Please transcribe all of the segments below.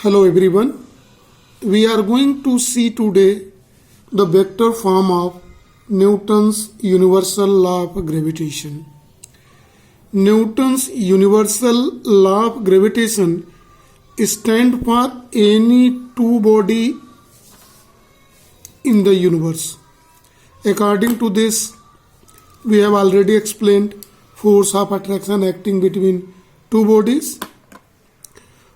Hello everyone, we are going to see today the vector form of Newton's universal law of gravitation. Newton's universal law of gravitation stands for any two body in the universe. According to this, we have already explained force of attraction acting between two bodies.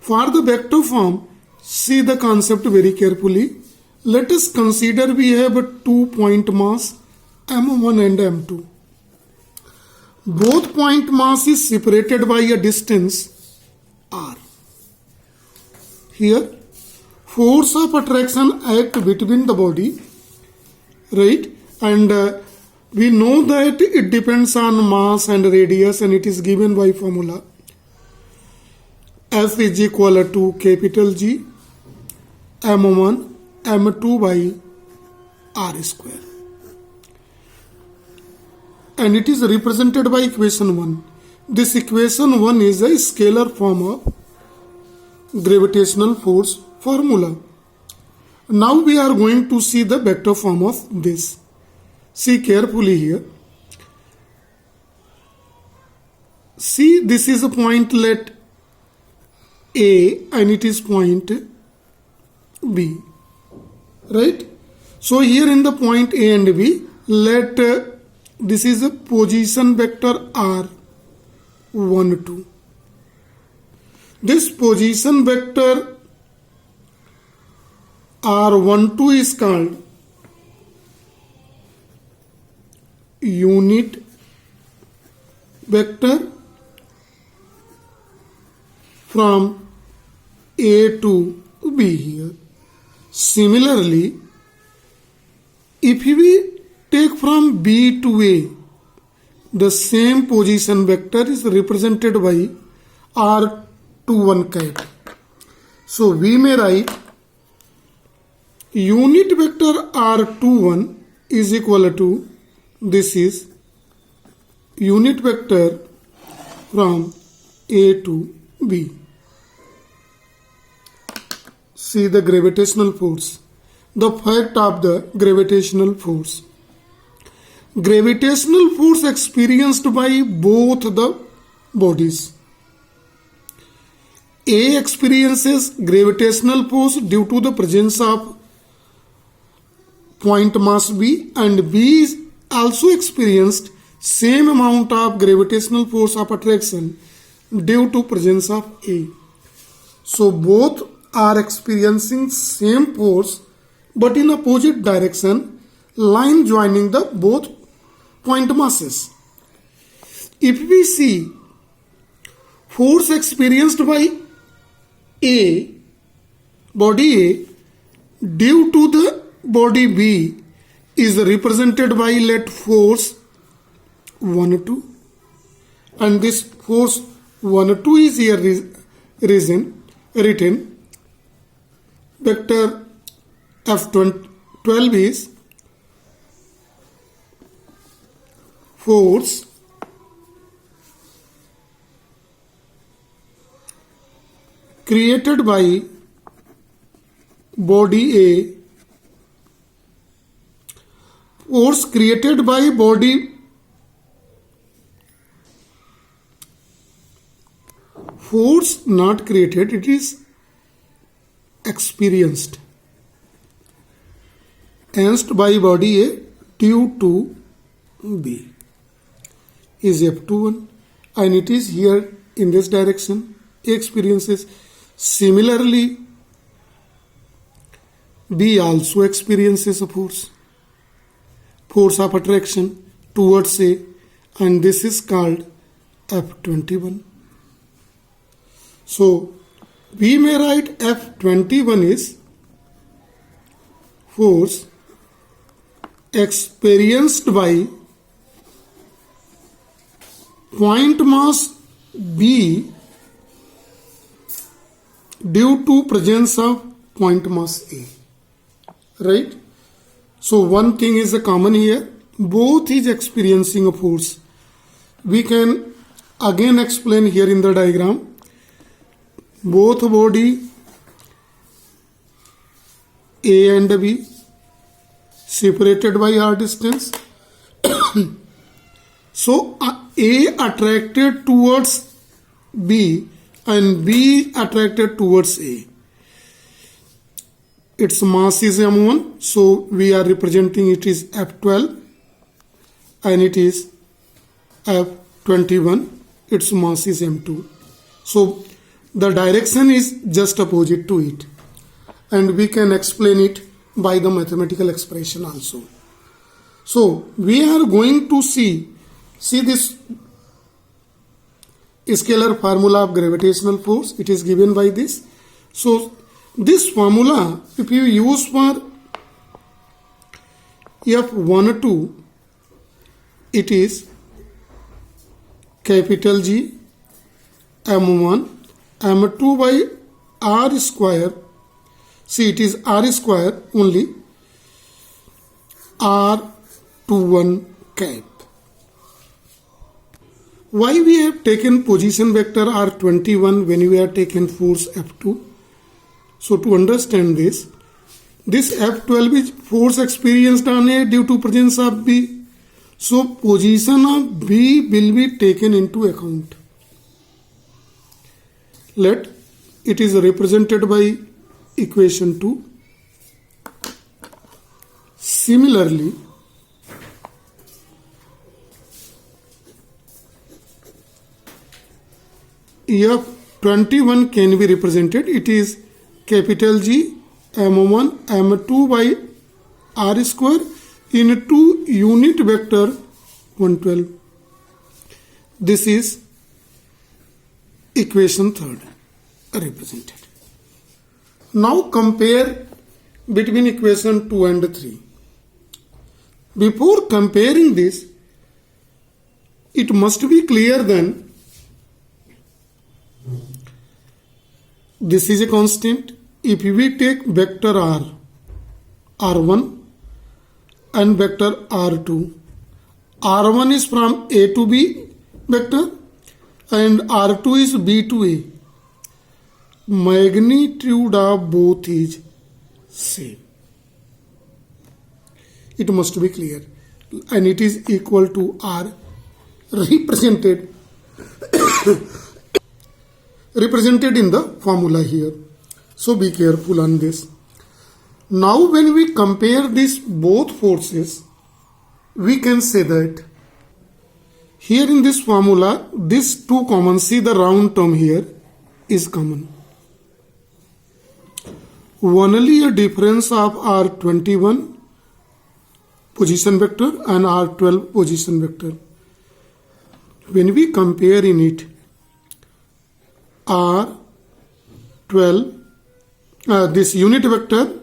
For the vector form, see the concept very carefully. Let us consider we have a 2-point mass m1 and m2. Both point mass is separated by a distance r. Here, force of attraction act between the body, right? And we know that it depends on mass and radius, and it is given by formula. F is equal to capital G m1 m2 by r square, and it is represented by equation 1. This equation 1 is a scalar form of gravitational force formula. Now we are going to see the vector form of this. See carefully here. See, this is a point, let A, and it is point B, right? So here in the point A and B, let this is a position vector r12. This position vector r12 is called unit vector from A to B here. Similarly, if we take from B to A, the same position vector is represented by r21 cap. So we may write unit vector r21 is equal to, this is unit vector from A to B. See the gravitational force. The fact of the gravitational force. Gravitational force experienced by both the bodies. A experiences gravitational force due to the presence of point mass B, and B is also experienced same amount of gravitational force of attraction due to presence of A. So both are experiencing same force but in opposite direction, line joining the both point masses. If we see force experienced by A, body A, due to the body B is represented by, let force 1-2, and this force 1-2 is here written vector F12 is force created by body A, force created by body, force not created, it is experienced by body A due to B is F21, and it is here in this direction. A experiences. Similarly, B also experiences a force of attraction towards A, and this is called F21. So we may write F21 is force experienced by point mass B due to presence of point mass A, right? So one thing is common here, both is experiencing a force. We can again explain here in the diagram. Both body A and B separated by r distance. So A attracted towards B and B attracted towards A. Its mass is m1, so we are representing it is F12 and it is F21. Its mass is m2. So the direction is just opposite to it, and we can explain it by the mathematical expression also. So we are going to see this scalar formula of gravitational force. It is given by this. So this formula, if you use for F12, it is capital G m1 m2 by r square. See, it is r square only, r21 cap. Why we have taken position vector r21 when we have taken force F2? So to understand this F12 is force experienced on A due to presence of B. So position of B will be taken into account. Let it is represented by equation 2. Similarly, F21 can be represented. It is capital G m1 m2 by r square into unit vector 112. This is equation 3rd represented. Now compare between equation 2 and 3. Before comparing this, it must be clear then this is a constant. If we take vector r, r1 and vector r2, r1 is from A to B vector and r2 is B to A. Magnitude of both is same. It must be clear, and it is equal to r represented in the formula here. So be careful on this. Now when we compare these both forces, we can say that here in this formula, this 2 common, see the round term here is common. Only a difference of r21 position vector and r12 position vector. When we compare in it, r12, this unit vector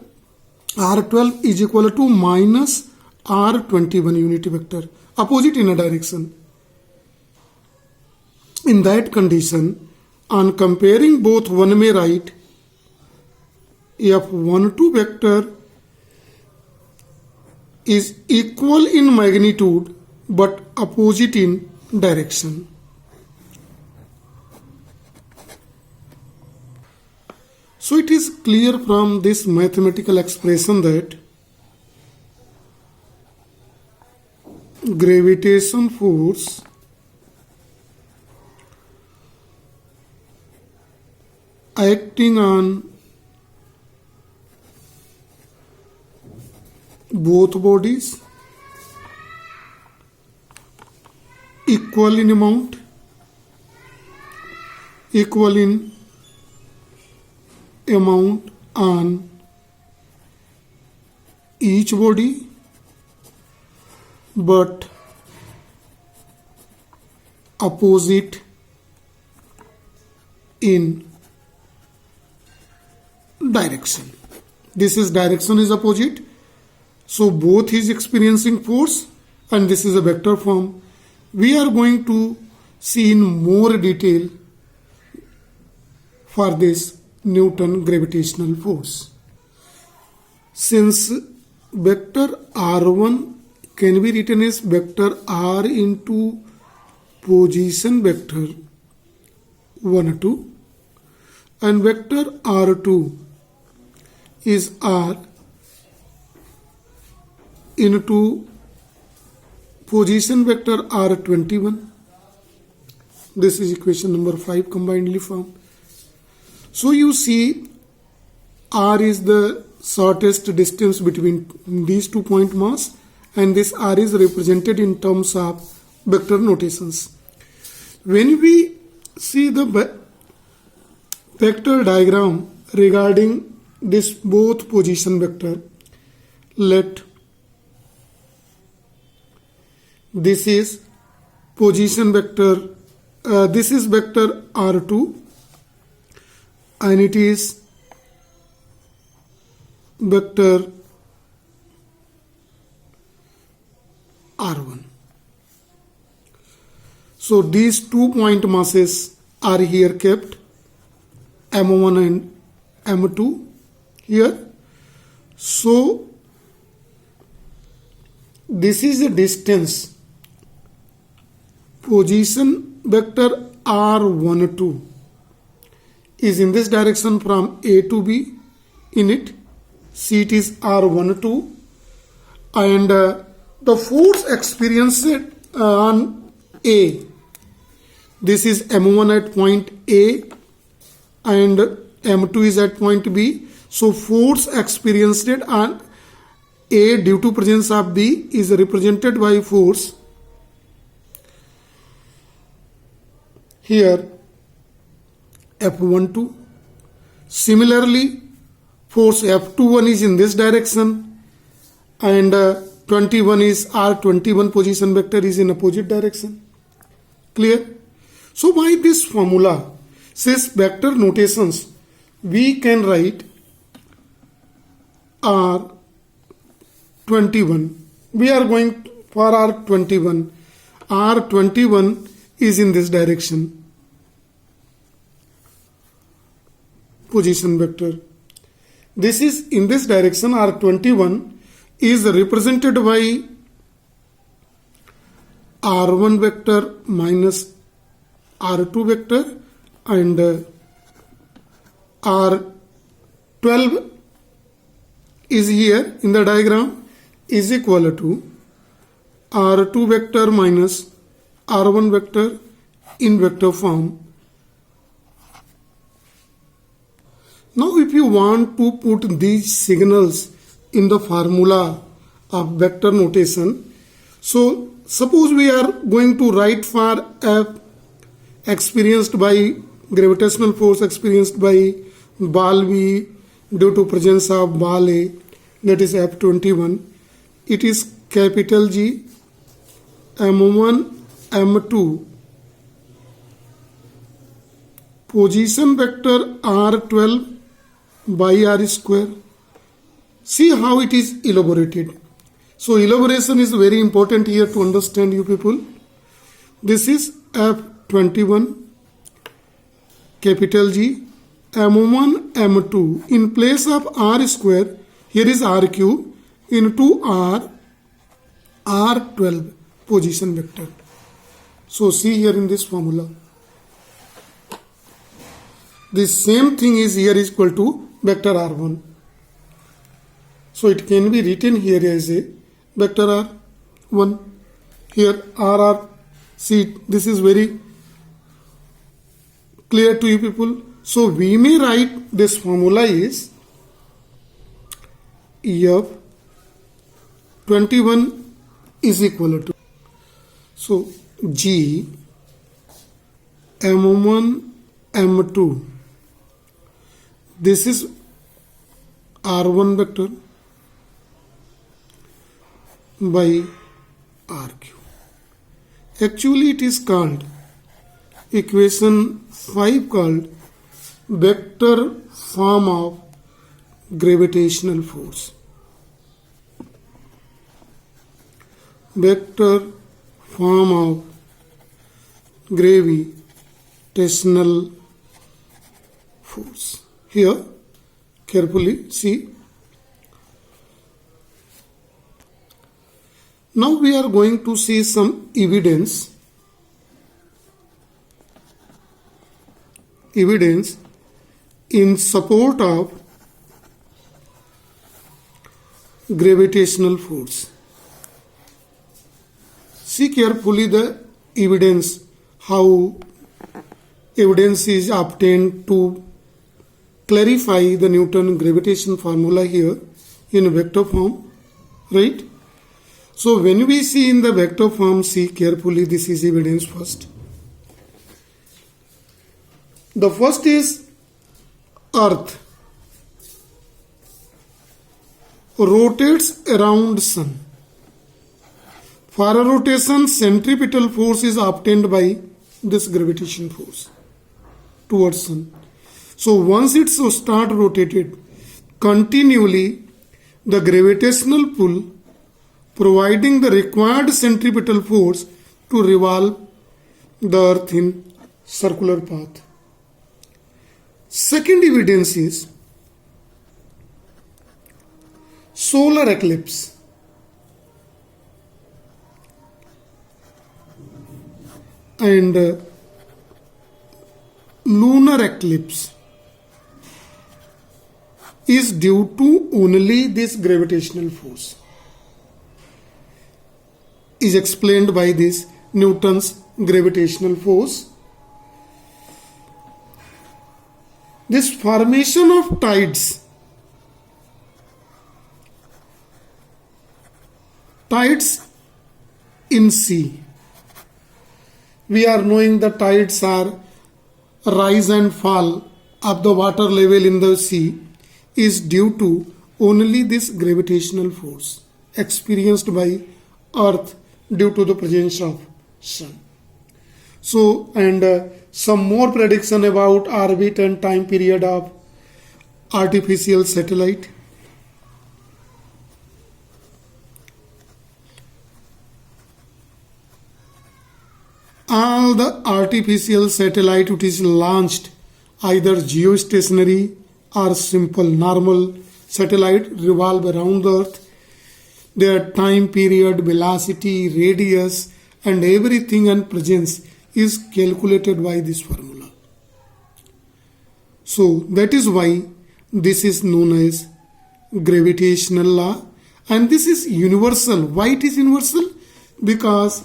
r12 is equal to minus r21 unit vector, opposite in a direction. In that condition, on comparing both, one may write F12 vector is equal in magnitude but opposite in direction. So it is clear from this mathematical expression that gravitation force acting on both bodies equal in amount, on each body, but opposite in direction. This is direction is opposite, so both is experiencing force, and this is a vector form. We are going to see in more detail for this Newton gravitational force. Since vector r1 can be written as vector r into position vector 1, 2, and vector r2 is r into position vector R21. This is equation number 5 combinedly formed. So you see R is the shortest distance between these 2 point mass, and this R is represented in terms of vector notations. When we see the vector diagram regarding this both position vector, let this is position vector, this is vector R2 and it is vector R1. So these 2 point masses are here kept, M1 and M2 here. So this is the distance. Position vector R12 is in this direction from A to B in it. See, it is R12, and the force experienced on A, this is M1 at point A and M2 is at point B. So force experienced on A due to presence of B is represented by force here F12. Similarly, force F21 is in this direction, and 21 is R21 position vector is in opposite direction. Clear? So by this formula, says vector notations, we can write R21. We are going for R21. R21 is in this direction, position vector. This is in this direction. R21 is represented by R1 vector minus R2 vector, and R12 is here in the diagram is equal to R2 vector minus R1 vector in vector form. Now if you want to put these signals in the formula of vector notation, so suppose we are going to write for F experienced by gravitational force experienced by ball B due to presence of ball A, that is F21. It is capital G M1 M2 position vector R12 by R square. See how it is elaborated. So elaboration is very important here to understand you people. This is F21 capital G M1 M2 in place of R square, here is R cube into R R12 position vector. So see here in this formula, this same thing is here is equal to vector R1. So it can be written here as a vector R1. Here RR. See, this is very clear to you people. So we may write this formula is F21 is equal to, so G M1 M2, this is R1 vector by RQ. Actually it is called equation 5 called vector form of gravitational force. Vector form of gravitational force. Here carefully see. Now we are going to see some evidence in support of gravitational force. See carefully the evidence, how evidence is obtained to clarify the Newton gravitation formula here in vector form, right? So when we see in the vector form, see carefully, this is evidence first. The first is Earth rotates around Sun. For a rotation, centripetal force is obtained by this gravitation force towards Sun. So once it start rotated continually, the gravitational pull providing the required centripetal force to revolve the Earth in circular path. Second evidence is solar eclipse. And lunar eclipse is due to only this gravitational force, is explained by this Newton's gravitational force. This formation of tides in sea. We are knowing the tides are rise and fall of the water level in the sea is due to only this gravitational force experienced by Earth due to the presence of Sun. So, and some more prediction about orbit and time period of artificial satellite. All the artificial satellite which is launched, either geostationary or simple normal satellite, revolve around the Earth. Their time period, velocity, radius and everything and presence is calculated by this formula. So that is why this is known as gravitational law, and this is universal. Why it is universal? Because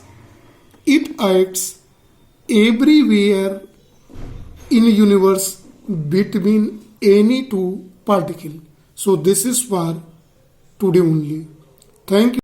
it acts everywhere in universe between any two particles. So this is for today only. Thank you.